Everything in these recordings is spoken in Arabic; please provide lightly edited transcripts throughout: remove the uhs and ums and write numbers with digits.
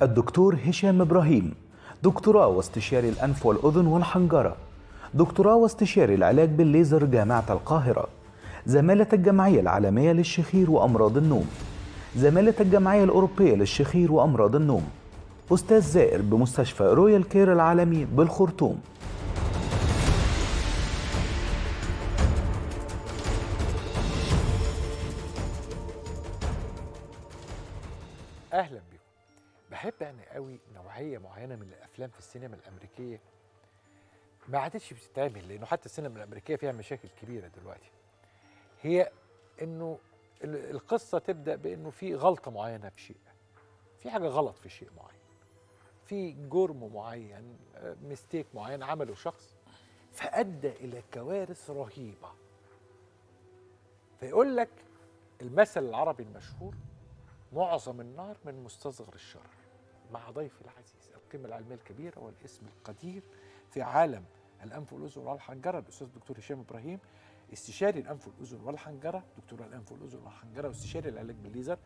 الدكتور هشام إبراهيم، دكتوراه واستشاري الأنف والأذن والحنجرة، دكتوراه واستشاري العلاج بالليزر جامعة القاهرة، زمالة الجمعية العالمية للشخير وأمراض النوم، زمالة الجمعية الأوروبية للشخير وأمراض النوم، أستاذ زائر بمستشفى رويال كير العالمي بالخرطوم. اهلا بكم. بحب انا قوي نوعيه معينه من الافلام في السينما الامريكيه ما عادتش بتتعمل، لانه حتى السينما الامريكيه فيها مشاكل كبيره دلوقتي. هي انه القصه تبدا بانه في غلطه معينه في شيء، في حاجه غلط في شيء معين، في جرم معين، ميستيك معين عمله شخص فادى الى كوارث رهيبه. فيقول لك المثل العربي المشهور: معظم النار من مستصغر الشر. مع ضيفي العزيز القيمة العلمية الكبيرة والاسم القدير في عالم الأنف والأذن والحنجرة، الأستاذ الدكتور هشام إبراهيم، استشاري الأنف والأذن والحنجرة، دكتور الأنف والأذن والحنجرة واستشاري العلاج بالليزر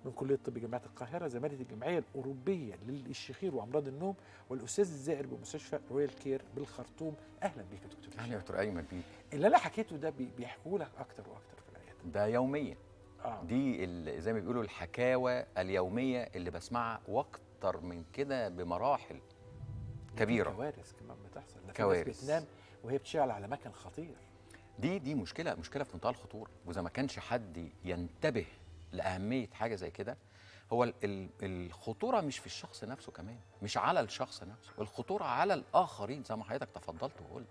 من كلية طب جامعة القاهرة، زمالة الجمعية الأوروبية للشخير وأمراض النوم، والأستاذ الزائر بمستشفى رويال كير بالخرطوم. أهلا بيك يا دكتور هشام. أهلا يا دكتور أيمن بيك. اللي أنا حكيته ده بيحكوا لك أكتر وأكتر في العيادة ده يوميا. دي زي ما بيقولوا الحكاوى اليومية اللي بسمعها، واكتر من كده بمراحل كبيرة. كوارث كمان بتحصل، كوارث بتنام وهي بتشتغل على مكان خطير. دي مشكلة في منتهى الخطورة، وإذا ما كانش حد ينتبه لأهمية حاجة زي كده. هو الخطورة مش في الشخص نفسه، كمان مش على الشخص نفسه، الخطورة على الآخرين زي ما حضرتك تفضلت وقلت.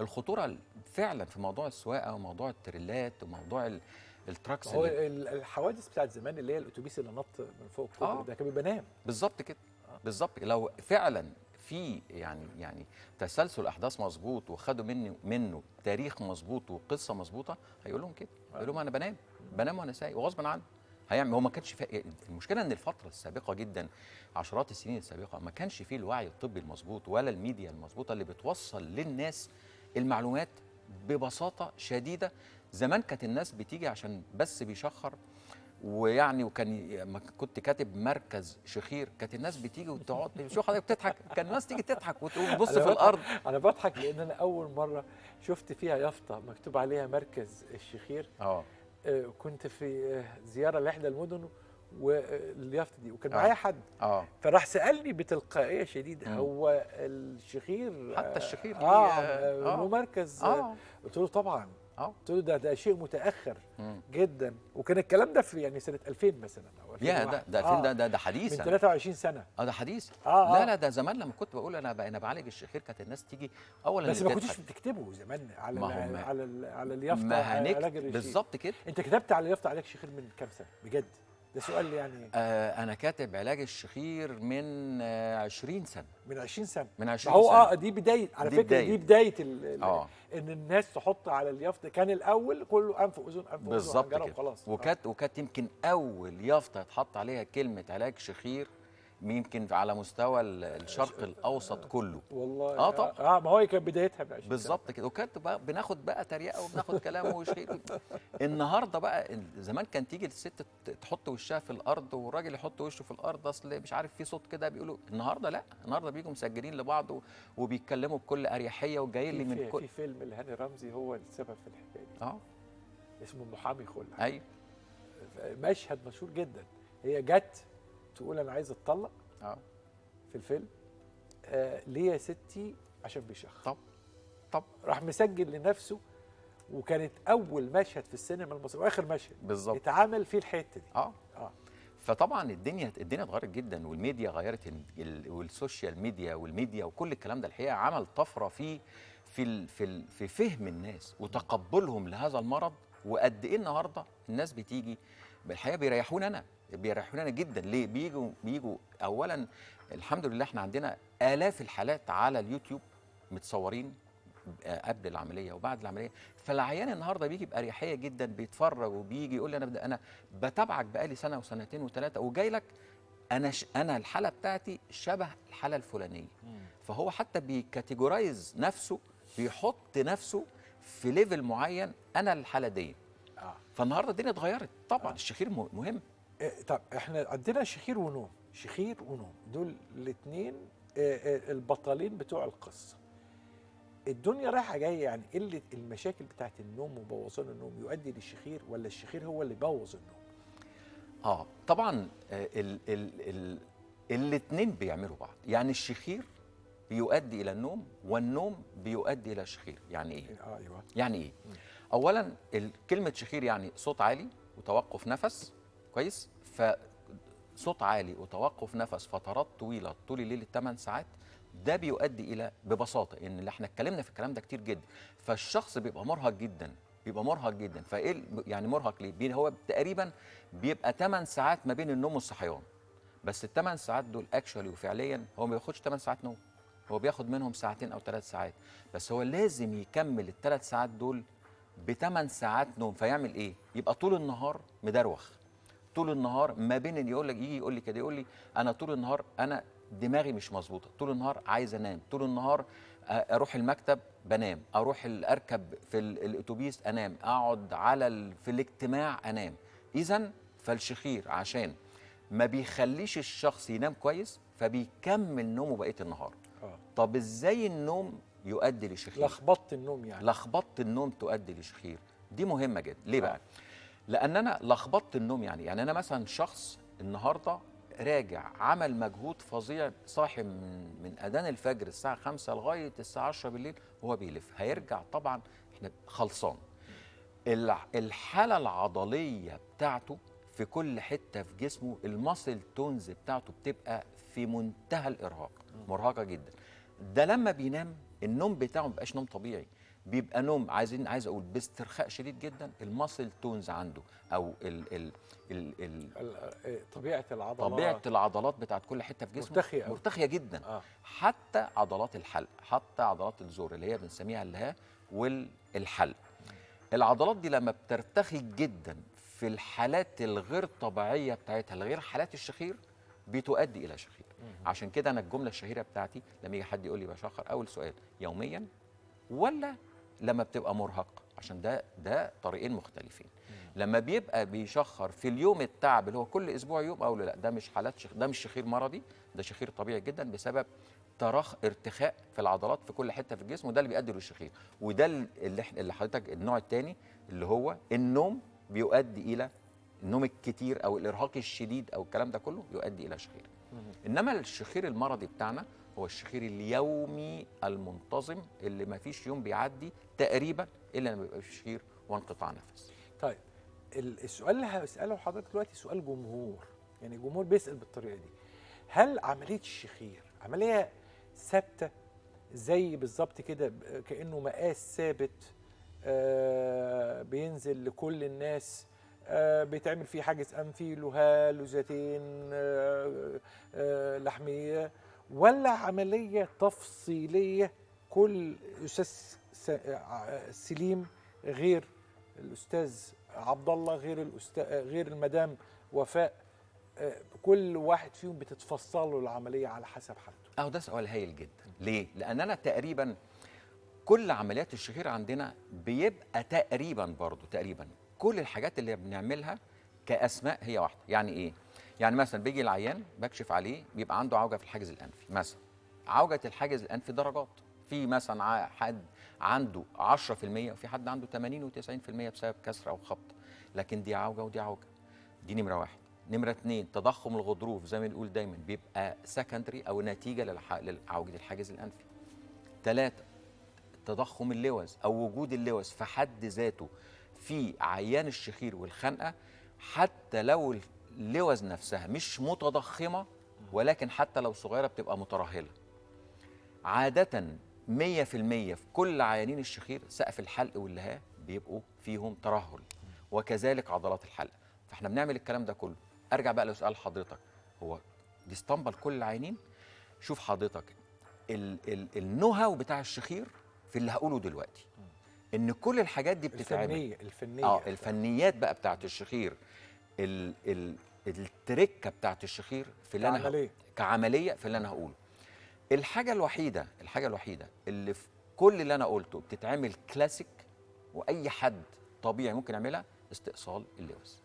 الخطورة فعلا في موضوع السواقة وموضوع التريلات وموضوع التراكس. هو الحوادث بتاعت زمان اللي هي الاتوبيس اللي نط من فوق الكوبري ده كان بيبقى نام. بالظبط كده. بالظبط. لو فعلا في يعني تسلسل احداث مظبوط وخدوا منه تاريخ مظبوط وقصه مظبوطه، هيقول لهم كده، هيقول لهم انا بنام وانا سايق وغصب عني. هيعمل. هو ما كانش المشكله ان الفتره السابقه جدا، عشرات السنين السابقه، ما كانش فيه الوعي الطبي المظبوط ولا الميديا المظبوطه اللي بتوصل للناس المعلومات ببساطه شديده. زمان كانت الناس بتيجي عشان بس بيشخر، ويعني لما كنت كاتب مركز شخير كانت الناس بتيجي وتقعد شو حضرتك بتضحك، كان الناس تيجي تضحك وتبص في الارض. انا بضحك لان انا اول مره شفت فيها يافطه مكتوب عليها مركز الشخير. كنت في زياره لاحدى المدن واليافطه دي، وكان معايا حد فراح سالني بتلقائيه شديده: هو الشخير حتى الشخير له مركز؟ قلت له طبعا. قلت له ده شيء متاخر جدا، وكان الكلام ده في يعني سنه 2000 مثلا او 2001. ده 2000 ده حديث، من 23 سنه. ده حديث. لا ده زمان لما كنت بقول انا بعالج الشخير كانت الناس تيجي اولا، بس ما كنتوش بتكتبوا زمان على اليافطه علاج الشخير. بالظبط كده. انت كتبت على اليافطه علاج الشخير من كام سنه بجد؟ ده سؤال يعني. انا كاتب علاج الشخير من 20 سنه. من 20 سنه. من 20 سنه. هو دي بدايه، على فكره دي بدايه ان الناس تحط على اليافطه. كان الاول كله انف واذن انف واذن وحنجره وخلاص. وكانت يمكن اول يافطه يتحط عليها كلمه علاج شخير يمكن على مستوى الشرق الاوسط كله. والله طبعا. ما هو كان بدايتها من 20 بالظبط كده. وكانت بقى بناخد بقى تريقه وبناخد كلام وشخير. النهارده بقى زمان كان تيجي الست تحط وشها في الارض والراجل يحط وشه في الارض، اصل مش عارف في صوت كده بيقولوا. النهارده لا، النهارده بيجوا مسجلين لبعض وبيتكلموا بكل اريحيه وجايين لي من كل. في فيلم لهاني رمزي هو السبب في الحكايه دي. اسمه محامي خلع. ايوه. مشهد مشهور جدا. هي جت تقول انا عايزه اتطلق في الفيلم. ليه يا ستي؟ عشان بيشخر. طب راح مسجل لنفسه، وكانت اول مشهد في السينما المصريه واخر مشهد بالظبط اتعمل فيه الحته دي. فطبعا الدنيا اتغيرت جدا، والميديا غيرت، والسوشيال ميديا والميديا وكل الكلام ده الحقيقه عمل طفره في فهم الناس وتقبلهم لهذا المرض. وقد ايه النهارده الناس بتيجي بالحقيقه بيريحونا جدا. ليه؟ بيجوا اولا الحمد لله احنا عندنا آلاف الحالات على اليوتيوب متصورين قبل العمليه وبعد العمليه. فالعيان النهارده بيجي باريحيه جدا، بيتفرج وبيجي يقول لي انا بتابعك بقالي سنه وسنتين وثلاثه وجاي لك انا الحاله بتاعتي شبه الحاله الفلانيه. فهو حتى بيكاتيجورايز نفسه، بيحط نفسه في ليفل معين، انا الحاله دي. فالنهارده الدنيا اتغيرت طبعا. الشخير مهم. طب احنا عندنا شخير ونوم، شخير ونوم دول الاثنين البطلين بتوع القصه. الدنيا رايحه جايه، يعني قله المشاكل بتاعت النوم وبوظان النوم يؤدي للشخير، ولا الشخير هو اللي بوظ النوم؟ طبعا الاثنين بيعملوا بعض. يعني الشخير بيؤدي الى النوم، والنوم بيؤدي الى الشخير. يعني ايه؟ ايوه. يعني ايه؟ اولا كلمه شخير يعني صوت عالي وتوقف نفس، كويس؟ فصوت عالي وتوقف نفس فترات طويله طول الليل 8 ساعات، ده بيؤدي الى ببساطه ان اللي احنا اتكلمنا في الكلام ده كتير جدا، فالشخص بيبقى مرهق جدا، بيبقى مرهق جدا. فايه يعني مرهق ليه؟ هو تقريبا بيبقى 8 ساعات ما بين النوم والصحيان، بس ال8 ساعات دول اكشولي وفعليا هو ما بياخدش 8 ساعات نوم، هو بياخد منهم ساعتين او 3 ساعات، بس هو لازم يكمل ال3 ساعات دول ب8 ساعات نوم. فيعمل ايه؟ يبقى طول النهار مدروخ، طول النهار ما بين يقول لك، يجي يقول لي كده، يقول لي انا طول النهار انا دماغي مش مظبوطه، طول النهار عايز انام، طول النهار اروح المكتب بنام، اروح اركب في الاتوبيس انام، اقعد في الاجتماع انام. اذا فالشخير عشان ما بيخليش الشخص ينام كويس فبيكمل نومه بقيه النهار. طب ازاي النوم يؤدي لشخير؟ لخبطت النوم، يعني لخبطت النوم تؤدي لشخير. دي مهمه جدا. ليه بقى؟ لان انا لخبطت النوم. يعني انا مثلا شخص النهارده راجع عمل مجهود فظيع، صاحي من اذان الفجر الساعه 5 لغايه الساعه 10 بالليل وهو بيلف، هيرجع طبعا احنا خلصان. الحاله العضليه بتاعته في كل حته في جسمه، الماسل تونز بتاعته بتبقى في منتهى الارهاق، مرهقه جدا. ده لما بينام النوم بتاعه ما بيبقاش نوم طبيعي، بيبقى نوم عايز اقول باسترخاء شديد جدا. الماسل تونز عنده او طبيعه العضلات بتاعت كل حته في جسمه مرتخيه جدا. حتى عضلات الحلق، حتى عضلات الزور اللي هي بنسميها الها والحلق، العضلات دي لما بترتخي جدا في الحالات الغير طبيعيه بتاعتها، الغير حالات الشخير، بتؤدي الى شخير. عشان كده انا الجمله الشهيره بتاعتي لما يجي حد يقول لي بشخر، اول سؤال يوميا ولا لما بتبقى مرهق؟ عشان ده طريقين مختلفين. لما بيبقى بيشخر في اليوم التعب اللي هو كل اسبوع يوم، او لا، ده مش حالات ده مش شخير مرضي، ده شخير طبيعي جدا بسبب ارتخاء في العضلات في كل حته في الجسم، وده اللي بيؤدي للشخير. وده اللي حضرتك النوع الثاني اللي هو النوم بيؤدي الى النوم الكتير او الارهاق الشديد او الكلام ده كله يؤدي الى شخير. انما الشخير المرضي بتاعنا هو الشخير اليومي المنتظم اللي ما فيش يوم بيعدي تقريبا الا لما بيبقى فيه شخير وانقطاع نفس. طيب السؤال اللي هسأله لحضرتك دلوقتي سؤال جمهور، يعني الجمهور بيسأل بالطريقة دي: هل عملية الشخير عملية ثابتة زي بالظبط كده كأنه مقاس ثابت بينزل لكل الناس، بيتعمل فيه حاجز أنفي، له لزتين لحمية، ولا عملية تفصيلية كل أستاذ سليم غير الأستاذ عبد الله غير المدام وفاء، كل واحد فيهم بتتفصل له العملية على حسب حالته؟ ده سؤال هايل جدا. ليه؟ لأننا تقريبا كل عمليات الشخير عندنا بيبقى تقريبا كل الحاجات اللي بنعملها كأسماء هي واحدة. يعني إيه؟ يعني مثلا بيجي العيان بكشف عليه بيبقى عنده عوجة في الحاجز الأنفي مثلا. عوجة الحاجز الأنفي درجات، في مثلا حد عنده 10% وفي حد عنده 80 و90% بسبب كسر أو خبط، لكن دي عوجة ودي عوجة. دي نمرة واحد. نمرة اتنين، تضخم الغضروف زي ما بنقول دايما بيبقى سكندري أو نتيجة لعوجة الحاجز الأنفي. 3، تضخم اللوز أو وجود اللوز في حد ذاته في عيان الشخير والخنقة، حتى لو اللوز نفسها مش متضخمة ولكن حتى لو صغيرة بتبقى مترهلة. عادة 100% في كل عيانين الشخير سقف الحلق واللهاه بيبقوا فيهم ترهل، وكذلك عضلات الحلق. فاحنا بنعمل الكلام ده كله. ارجع بقى لسؤال حضرتك، هو دي اسطمبة لكل العيانين؟ شوف حضرتك النو هاو بتاع الشخير في اللي هقوله دلوقتي، ان كل الحاجات دي بتتعمل الفنيات بقى بتاعت الشخير، التركه بتاعت الشخير في اللي انا كعمليه في اللي انا هقوله. الحاجه الوحيده اللي في كل اللي انا قلته بتتعمل كلاسيك واي حد طبيعي ممكن يعملها، استئصال اللوز.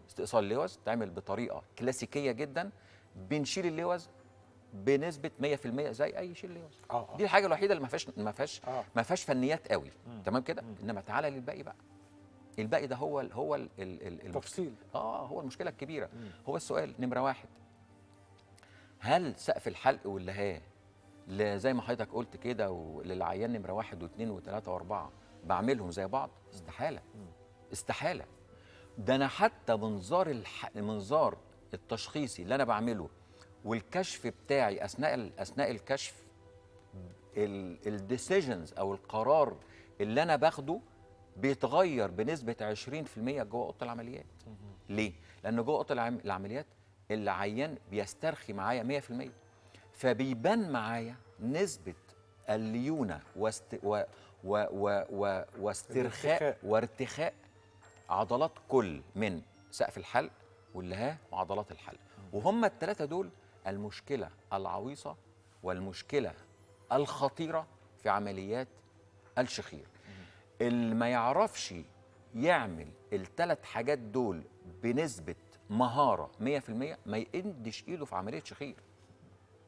استئصال اللوز بتتعمل بطريقه كلاسيكيه جدا، بنشيل اللوز بنسبه 100% زي اي شيل لوز. آه. دي الحاجه الوحيده اللي ما فيهاش فنيات قوي. مم. تمام كده. انما تعالى للباقي بقى. الباقي ده هو تفصيل. هو المشكله الكبيره. هو السؤال نمره واحد، هل سقف الحلق واللهاه زي ما حضرتك قلت كده وللعيان نمره واحد واثنين وثلاثه واربعه بعملهم زي بعض؟ استحاله. استحاله. ده انا حتى منظار التشخيصي اللي انا بعمله والكشف بتاعي اثناء الكشف، الديسيجنز او القرار اللي انا باخده بيتغير بنسبه 20% جوه اوضه العمليات. ليه؟ لان جوه اوضه العمليات العيان بيسترخي معايا 100%، فبيبان معايا نسبه الليونه واسترخاء وارتخاء عضلات كل من سقف الحلق واللهاه وعضلات الحلق. وهم الثلاثه دول المشكله العويصه والمشكله الخطيره في عمليات الشخير. اللي ما يعرفش يعمل الثلاث حاجات دول بنسبه مهاره 100% ما يقندش ايده في عمليه شخير.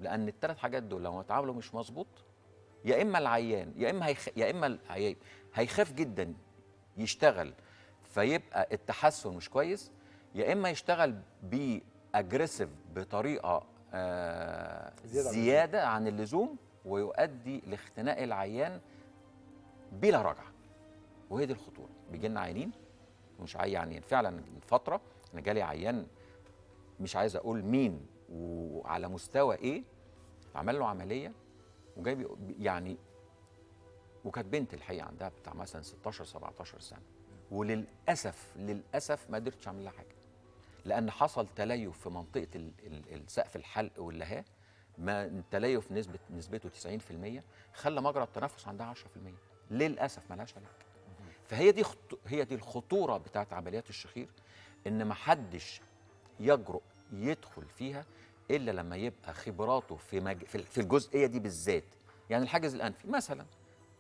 لان الثلاث حاجات دول لو اتعاملوا مش مظبوط، يا اما العيان يا اما العيان هيخاف جدا يشتغل فيبقى التحسن مش كويس، يا اما يشتغل باجريسيف بطريقه زياده عن اللزوم ويؤدي لاختناق العيان بلا رجعه. وهي دي الخطوره. بيجي لنا عيانين مش يعني فعلا من فتره انا جالي عيان مش عايز اقول مين وعلى مستوى ايه، عمل له عمليه وجاي يعني وكانت بنت الحقيقه عندها بتاع مثلا 16 17 سنه، للاسف ما قدرتش اعمل لها حاجه لان حصل تليف في منطقه السقف الحلق واللهاه. ما تليف نسبته 90% خلى مجرى التنفس عندها 10%. للاسف ملهاش علاج. هي دي الخطوره بتاعت عمليات الشخير، ان ما حدش يجرؤ يدخل فيها الا لما يبقى خبراته في الجزئيه دي بالذات. يعني الحاجز الانفي مثلا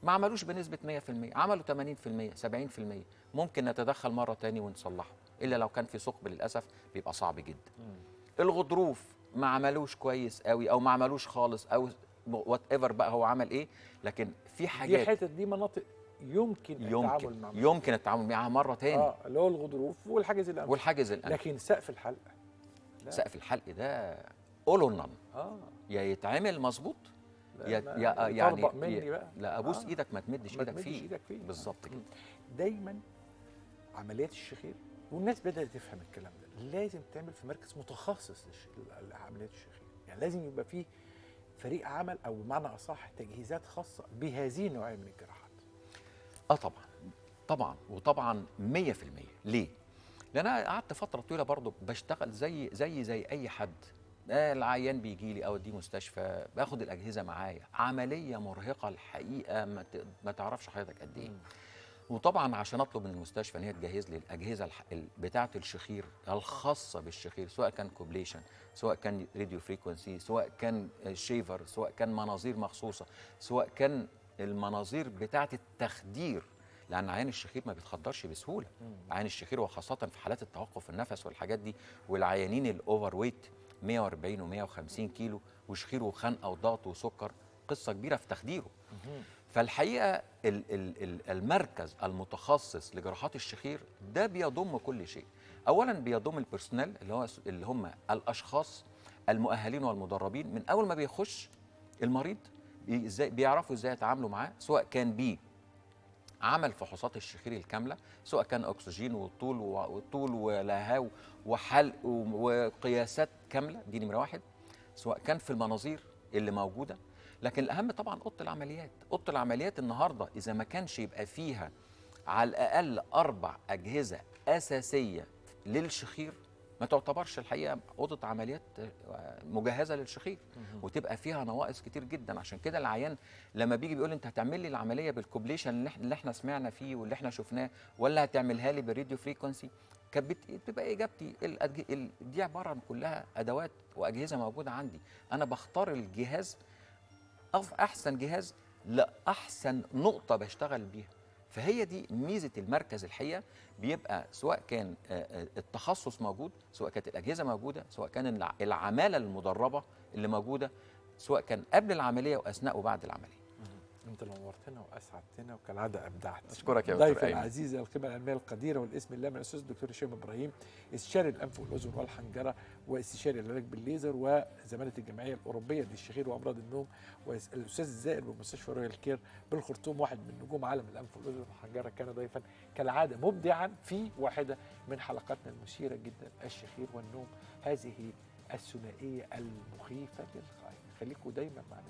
ما عملوش بنسبه 100%، عملوا 80% 70%، ممكن نتدخل مره تاني ونصلحه، الا لو كان في ثقب للاسف بيبقى صعب جدا. الغضروف ما عملوش كويس قوي او ما عملوش خالص او وات ايفر بقى هو عمل ايه، لكن في حاجات دي مناطق يمكن التعامل معاها مره تاني. اللي هو الغضروف والحاجز الانفي. لكن سقف الحلق لا. سقف الحلق ده اولونن يا يتعمل مظبوط يعني مني بقى. لا ابوس ايدك ما تمدش ايدك فيه بالظبط كده. دايما عمليات الشخير والناس بدات تفهم الكلام ده لازم تعمل في مركز متخصص لعمليات الشخير. يعني لازم يبقى فيه فريق عمل او بمعنى اصح تجهيزات خاصه بهذه النوعيه من الجراحات. طبعا 100%. ليه؟ لان انا قعدت فتره طويله برضه بشتغل زي اي حد. العيان بيجي لي او دي مستشفى باخد الاجهزه معايا، عمليه مرهقه الحقيقه ما تعرفش حضرتك قد ايه. وطبعا عشان اطلب من المستشفى ان هي تجهز لي الاجهزه بتاعه الشخير الخاصه بالشخير، سواء كان كوبليشن، سواء كان راديو فريكونسي، سواء كان شيفر، سواء كان مناظير مخصوصه، سواء كان المناظير بتاعه التخدير، لان عيان الشخير ما بيتخدرش بسهوله. عيان الشخير وخاصه في حالات التوقف النفس والحاجات دي، والعيانين الاوفر ويت 140 و150 كيلو وشخير وخنقه وضغط وسكر، قصه كبيره في تخديره. فالحقيقه المركز المتخصص لجراحات الشخير ده بيضم كل شيء. اولا بيضم البيرسونال اللي هم الاشخاص المؤهلين والمدربين من اول ما بيخش المريض بيعرفوا ازاي يتعاملوا معاه، سواء كان بيه عمل فحوصات الشخير الكامله، سواء كان اكسجين والطول ولهاو وحلق وقياسات كامله، دي نمره واحد، سواء كان في المناظير اللي موجوده. لكن الاهم طبعا اوضه العمليات. اوضه العمليات النهارده اذا ما كانش يبقى فيها على الاقل 4 اجهزه اساسيه للشخير ما تعتبرش الحقيقه اوضه عمليات مجهزه للشخير، وتبقى فيها نواقص كتير جدا. عشان كده العيان لما بيجي بيقول انت هتعمل لي العمليه بالكوبليشن اللي احنا سمعنا فيه واللي احنا شفناه، ولا هتعملها لي بالراديو فريكونسي، كانت بتبقى اجابتي دي عباره عن كلها ادوات واجهزه موجوده عندي، انا بختار الجهاز احسن جهاز لاحسن نقطه بشتغل بيها. فهي دي ميزه المركز الحقيقه، بيبقى سواء كان التخصص موجود، سواء كانت الاجهزه موجوده، سواء كان العماله المدربه اللي موجوده، سواء كان قبل العمليه واثناء وبعد العمليه. انت نورتنا واسعدتنا وكالعاده ابدعت. اشكرك يا ضيف دكتور ايمن. العزيز القيمه العلميه القديره والاسم اللامع الاستاذ الدكتور هشام ابراهيم، استشاري الانف والاذن والحنجره واستشاري العلاج بالليزر وزماله الجمعيه الاوروبيه للشخير وامراض النوم، والاستاذ الزائر بمستشفى رويال كير بالخرطوم، واحد من نجوم عالم الانف والاذن والحنجره، كان ضيفا كالعاده مبدعا في واحده من حلقاتنا المثيره جدا، الشخير والنوم، هذه الثنائيه المخيفه للغايه. خليكم دايما معنا.